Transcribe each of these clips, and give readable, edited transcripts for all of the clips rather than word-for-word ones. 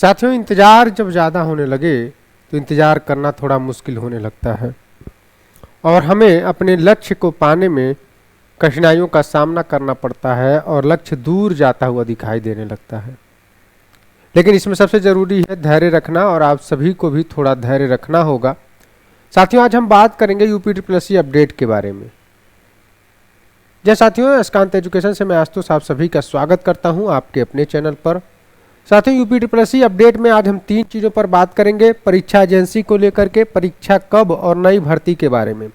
साथियों, इंतज़ार जब ज़्यादा होने लगे तो इंतज़ार करना थोड़ा मुश्किल होने लगता है और हमें अपने लक्ष्य को पाने में कठिनाइयों का सामना करना पड़ता है और लक्ष्य दूर जाता हुआ दिखाई देने लगता है। लेकिन इसमें सबसे ज़रूरी है धैर्य रखना और आप सभी को भी थोड़ा धैर्य रखना होगा। साथियों, आज हम बात करेंगे यूपीट्रिपलएससी अपडेट के बारे में। जय साथियों, अस्कांत एजुकेशन से मैं आशुतोष आप सभी का स्वागत करता हूं आपके अपने चैनल पर। साथियों, यूपीट्रिपलएससी अपडेट में आज हम 3 चीज़ों पर बात करेंगे। परीक्षा एजेंसी को लेकर के, परीक्षा कब और नई भर्ती के बारे में।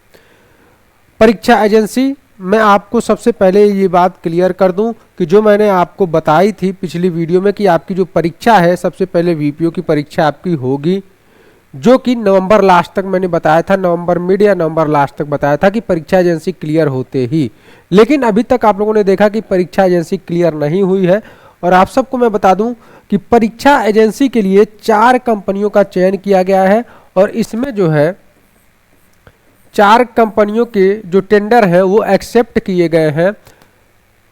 परीक्षा एजेंसी मैं आपको सबसे पहले ये बात क्लियर कर दूं कि जो मैंने आपको बताई थी पिछली वीडियो में कि आपकी जो परीक्षा है सबसे पहले वीपीओ की परीक्षा आपकी होगी, जो कि नवंबर लास्ट तक मैंने बताया था, नवंबर मिड या नवंबर लास्ट तक बताया था कि परीक्षा एजेंसी क्लियर होते ही। लेकिन अभी तक आप लोगों ने देखा कि परीक्षा एजेंसी क्लियर नहीं हुई है। और आप सबको मैं बता दूं कि परीक्षा एजेंसी के लिए 4 कंपनियों का चयन किया गया है और इसमें जो है 4 कंपनियों के जो टेंडर है वो एक्सेप्ट किए गए हैं।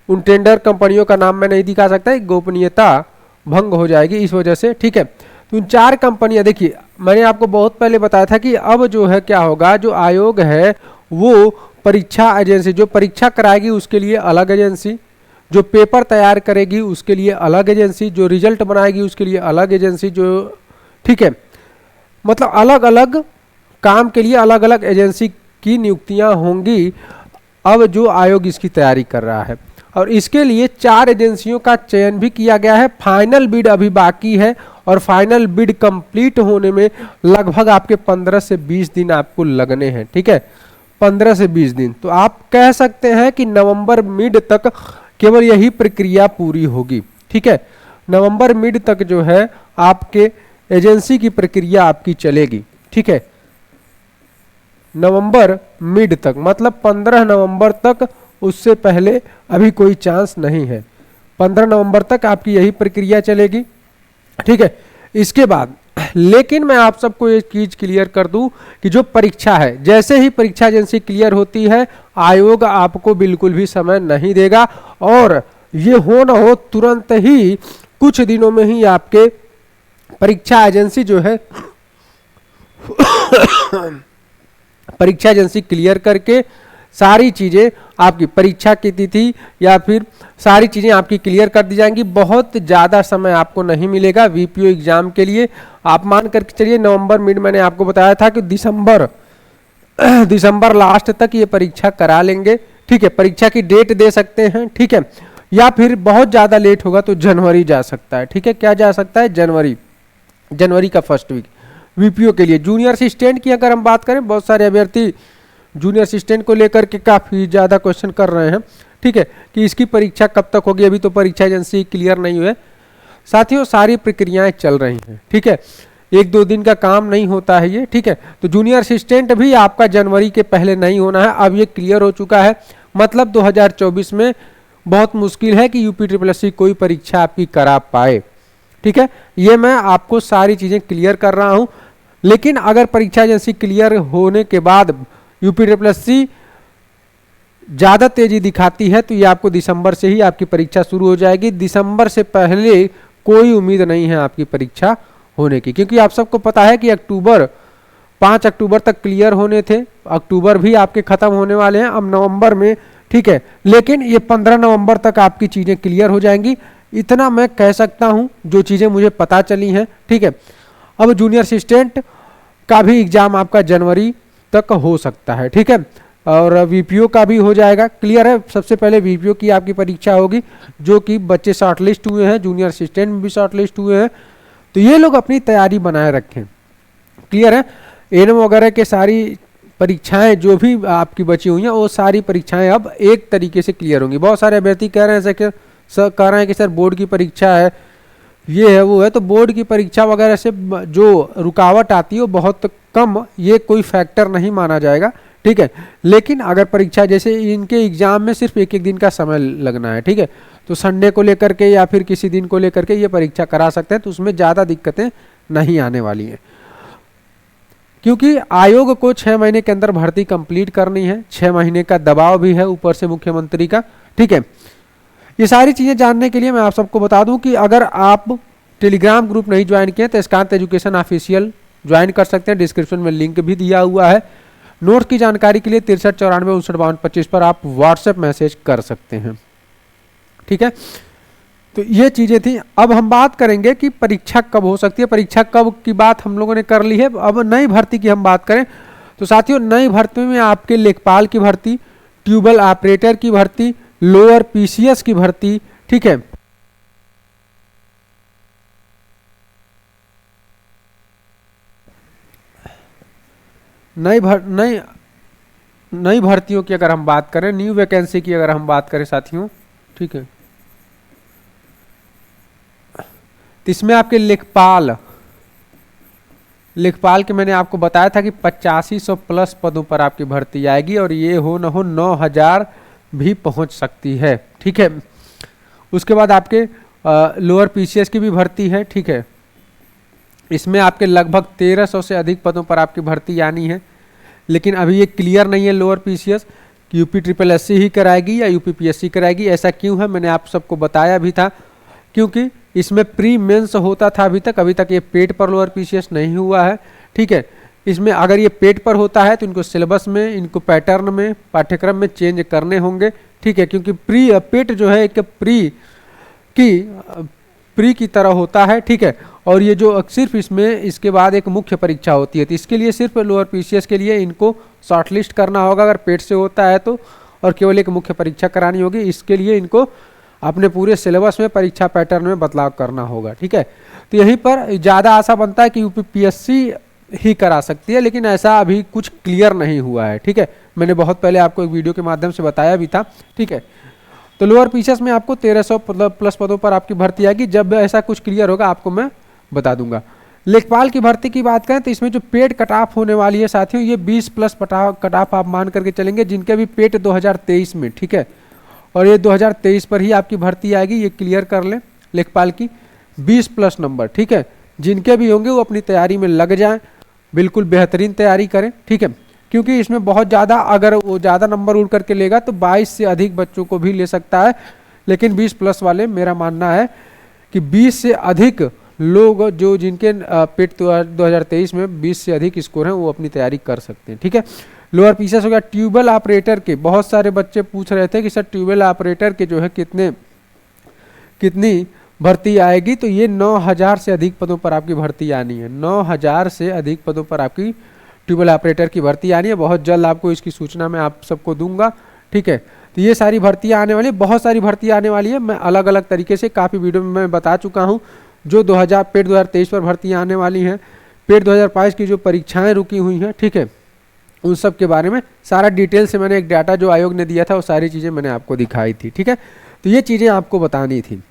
उन टेंडर कंपनियों का नाम मैं नहीं दिखा सकता, गोपनीयता भंग हो जाएगी इस वजह से, ठीक है। तो उन 4 कंपनियां, देखिए मैंने आपको बहुत पहले बताया था कि अब जो है क्या होगा, जो आयोग है वो परीक्षा एजेंसी, जो परीक्षा कराएगी उसके लिए अलग एजेंसी, जो पेपर तैयार करेगी उसके लिए अलग एजेंसी, जो रिजल्ट बनाएगी उसके लिए अलग एजेंसी, जो, ठीक है, मतलब अलग अलग काम के लिए अलग अलग एजेंसी की नियुक्तियां होंगी। अब जो आयोग इसकी तैयारी कर रहा है और इसके लिए 4 एजेंसियों का चयन भी किया गया है। फाइनल बिड अभी बाकी है और फाइनल बिड कंप्लीट होने में लगभग आपके 15 से 20 दिन आपको लगने हैं, ठीक है, 15 से 20 दिन। तो आप कह सकते हैं कि नवंबर मिड तक केवल यही प्रक्रिया पूरी होगी, ठीक है। नवंबर मिड तक जो है आपके एजेंसी की प्रक्रिया आपकी चलेगी, ठीक है। नवंबर मिड तक मतलब 15 नवंबर तक, उससे पहले अभी कोई चांस नहीं है। 15 नवंबर तक आपकी यही प्रक्रिया चलेगी, ठीक है। इसके बाद लेकिन मैं आप सबको एक चीज क्लियर कर दूं कि जो परीक्षा है, जैसे ही परीक्षा एजेंसी क्लियर होती है आयोग आपको बिल्कुल भी समय नहीं देगा और ये हो ना हो तुरंत ही कुछ दिनों में ही आपके परीक्षा एजेंसी जो है परीक्षा एजेंसी क्लियर करके सारी चीज़ें आपकी परीक्षा की तिथि या फिर सारी चीज़ें आपकी क्लियर कर दी जाएंगी। बहुत ज़्यादा समय आपको नहीं मिलेगा वीपीओ एग्जाम के लिए। आप मान करके चलिए नवंबर मिड, मैंने आपको बताया था कि दिसंबर लास्ट तक ये परीक्षा करा लेंगे, ठीक है। परीक्षा की डेट दे सकते हैं, ठीक है, या फिर बहुत ज़्यादा लेट होगा तो जनवरी जा सकता है, ठीक है। क्या जा सकता है? जनवरी का फर्स्ट वीक वीपीओ के लिए। जूनियर असिस्टेंट की अगर हम बात करें, बहुत सारे अभ्यर्थी जूनियर असिस्टेंट को लेकर के काफ़ी ज़्यादा क्वेश्चन कर रहे हैं, ठीक है, कि इसकी परीक्षा कब तक होगी। अभी तो परीक्षा एजेंसी क्लियर नहीं हुए साथियों, सारी प्रक्रियाएं चल रही हैं, ठीक है। 1-2 दिन का काम नहीं होता है ये, ठीक है। तो जूनियर असिस्टेंट भी आपका जनवरी के पहले नहीं होना है, अब ये क्लियर हो चुका है। मतलब 2024 में बहुत मुश्किल है कि यूपीट्रिपलएससी कोई परीक्षा आपकी करा पाए, ठीक है। ये मैं आपको सारी चीज़ें क्लियर कर रहा हूँ। लेकिन अगर परीक्षा एजेंसी क्लियर होने के बाद यूपीट्रिपलएससी ज़्यादा तेजी दिखाती है तो ये आपको दिसंबर से ही आपकी परीक्षा शुरू हो जाएगी। दिसंबर से पहले कोई उम्मीद नहीं है आपकी परीक्षा होने की, क्योंकि आप सबको पता है कि 5 अक्टूबर तक क्लियर होने थे। अक्टूबर भी आपके ख़त्म होने वाले हैं अब नवंबर में, ठीक है। लेकिन ये 15 नवंबर तक आपकी चीज़ें क्लियर हो जाएंगी, इतना मैं कह सकता हूँ जो चीज़ें मुझे पता चली हैं, ठीक है। अब जूनियर असिस्टेंट का भी एग्ज़ाम आपका जनवरी तक हो सकता है, ठीक है। और वीपीओ का भी हो जाएगा, क्लियर है। सबसे पहले वीपीओ की आपकी परीक्षा होगी, जो कि बच्चे शॉर्टलिस्ट हुए हैं, जूनियर असिस्टेंट में भी शॉर्टलिस्ट हुए हैं, तो ये लोग अपनी तैयारी बनाए रखें, क्लियर है। एनएम वगैरह के सारी परीक्षाएं जो भी आपकी बची हुई हैं वो सारी परीक्षाएं अब एक तरीके से क्लियर होंगी। बहुत सारे अभ्यर्थी कह रहे हैं कि सर बोर्ड की परीक्षा है, ये है वो है, तो बोर्ड की परीक्षा वगैरह से जो रुकावट आती है वो बहुत कम, ये कोई फैक्टर नहीं माना जाएगा, ठीक है। लेकिन अगर परीक्षा जैसे इनके एग्जाम में सिर्फ 1-1 दिन का समय लगना है, ठीक है, तो संडे को लेकर के या फिर किसी दिन को लेकर के ये परीक्षा करा सकते हैं, तो उसमें ज़्यादा दिक्कतें नहीं आने वाली हैं, क्योंकि आयोग को 6 महीने के अंदर भर्ती कंप्लीट करनी है। 6 महीने का दबाव भी है ऊपर से मुख्यमंत्री का, ठीक है। ये सारी चीज़ें जानने के लिए मैं आप सबको बता दूं कि अगर आप टेलीग्राम ग्रुप नहीं ज्वाइन किए तो एस्कांत एजुकेशन ऑफिशियल ज्वाइन कर सकते हैं, डिस्क्रिप्शन में लिंक भी दिया हुआ है। नोट्स की जानकारी के लिए 6394595225 पर आप व्हाट्सएप मैसेज कर सकते हैं। ठीक है, तो ये चीज़ें थी। अब हम बात करेंगे कि परीक्षा कब हो सकती है। परीक्षा कब की बात हम लोगों ने कर ली है। अब नई भर्ती की हम बात करें तो साथियों, नई भर्ती में आपके लेखपाल की भर्ती, ट्यूबवेल ऑपरेटर की भर्ती, लोअर पीसीएस की भर्ती, ठीक है, नई भर्तियों की अगर हम बात करें, न्यू वैकेंसी की अगर हम बात करें साथियों, ठीक है, तो इसमें आपके लेखपाल के मैंने आपको बताया था कि 8500 प्लस पदों पर आपकी भर्ती आएगी और ये हो न हो 9000 भी पहुंच सकती है। ठीक है, उसके बाद आपके लोअर पीसीएस की भी भर्ती है। ठीक है, इसमें आपके लगभग 1300 से अधिक पदों पर आपकी भर्ती आनी है, लेकिन अभी ये क्लियर नहीं है लोअर पीसीएस कि यूपी ट्रिपल एससी ही कराएगी या यूपी पीएससी कराएगी। ऐसा क्यों है, मैंने आप सबको बताया भी था, क्योंकि इसमें प्री मेंस होता था अभी तक ये पेड पर लोअर पीसीएस नहीं हुआ है। ठीक है, इसमें अगर ये पेड पर होता है तो इनको सिलेबस में, इनको पैटर्न में, पाठ्यक्रम में चेंज करने होंगे। ठीक है, क्योंकि पेट जो है एक प्री की तरह होता है। ठीक है, और ये जो सिर्फ इसमें इसके बाद एक मुख्य परीक्षा होती है, तो इसके लिए सिर्फ लोअर पीसीएस के लिए इनको शॉर्टलिस्ट करना होगा अगर पेट से होता है तो, और केवल एक मुख्य परीक्षा करानी होगी। इसके लिए इनको अपने पूरे सिलेबस में, परीक्षा पैटर्न में बदलाव करना होगा। ठीक है, तो यहीं पर ज़्यादा आशा बनता है कि यूपीपीएससी ही करा सकती है, लेकिन ऐसा अभी कुछ क्लियर नहीं हुआ है। ठीक है, मैंने बहुत पहले आपको एक वीडियो के माध्यम से बताया भी था। ठीक है, तो लोअर पीसीएस में आपको 1300 प्लस पदों पर आपकी भर्ती आएगी। जब ऐसा कुछ क्लियर होगा आपको मैं बता दूंगा। लेखपाल की भर्ती की बात करें तो इसमें जो पेड कट ऑफ होने वाली है साथियों, ये 20 प्लस कट ऑफ आप मान करके चलेंगे, जिनके भी पेट 2023 में। ठीक है, और ये 2023 पर ही आपकी भर्ती आएगी, ये क्लियर कर लें। लेखपाल की 20 प्लस नंबर, ठीक है, जिनके भी होंगे वो अपनी तैयारी में लग जाएं, बिल्कुल बेहतरीन तैयारी करें। ठीक है, क्योंकि इसमें बहुत ज़्यादा, अगर वो ज़्यादा नंबर उड़ करके लेगा तो 22 से अधिक बच्चों को भी ले सकता है, लेकिन 20 प्लस वाले, मेरा मानना है कि 20 से अधिक लोग जो जिनके पेट 2023 में 20 से अधिक स्कोर हैं वो अपनी तैयारी कर सकते हैं। ठीक है, लोअर पीसीएस हो गया। ट्यूबवेल ऑपरेटर के बहुत सारे बच्चे पूछ रहे थे कि सर ट्यूबवेल ऑपरेटर के जो है कितनी भर्ती आएगी, तो ये 9000 से अधिक पदों पर आपकी भर्ती आनी है। 9000 से अधिक पदों पर आपकी ट्यूबवेल ऑपरेटर की भर्ती आनी है। बहुत जल्द आपको इसकी सूचना मैं आप सबको दूंगा। ठीक है, तो ये सारी भर्तियां आने वाली है, बहुत सारी भर्तियां आने वाली है। मैं अलग अलग तरीके से काफ़ी वीडियो में मैं बता चुका हूँ। जो पेट 2023 पर भर्तियां आने वाली हैं, पेट 2022 की जो परीक्षाएं रुकी हुई हैं, ठीक है, उन सब के बारे में सारा डिटेल से मैंने एक डाटा जो आयोग ने दिया था वो सारी चीज़ें मैंने आपको दिखाई थी। ठीक है, तो ये चीज़ें आपको बतानी थी।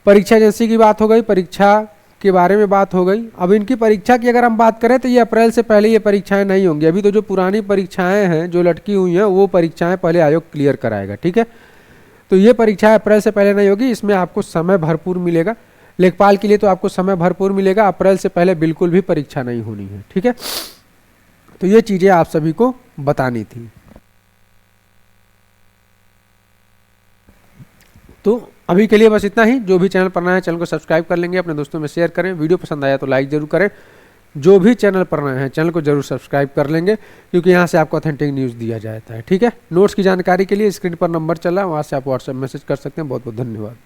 परीक्षा एजेंसी की बात हो गई, परीक्षा के बारे में बात हो गई। अब इनकी परीक्षा की अगर हम बात करें तो ये अप्रैल से पहले ये परीक्षाएं नहीं होंगी। अभी तो जो पुरानी परीक्षाएं हैं जो लटकी हुई हैं वो परीक्षाएं पहले आयोग क्लियर कराएगा। ठीक है, तो ये परीक्षाएं अप्रैल से पहले नहीं होगी, इसमें आपको समय भरपूर मिलेगा। लेखपाल के लिए तो आपको समय भरपूर मिलेगा, अप्रैल से पहले बिल्कुल भी परीक्षा नहीं होनी है। ठीक है, तो ये चीज़ें आप सभी को बतानी थी। तो अभी के लिए बस इतना ही। जो भी चैनल पर नया है चैनल को सब्सक्राइब कर लेंगे, अपने दोस्तों में शेयर करें। वीडियो पसंद आया तो लाइक जरूर करें। जो भी चैनल पर नए हैं चैनल को जरूर सब्सक्राइब कर लेंगे, क्योंकि यहाँ से आपको ऑथेंटिक न्यूज़ दिया जाता है। ठीक है, नोट्स की जानकारी के लिए स्क्रीन पर नंबर चला है, वहाँ से आप व्हाट्सएप मैसेज कर सकते हैं। बहुत बहुत धन्यवाद।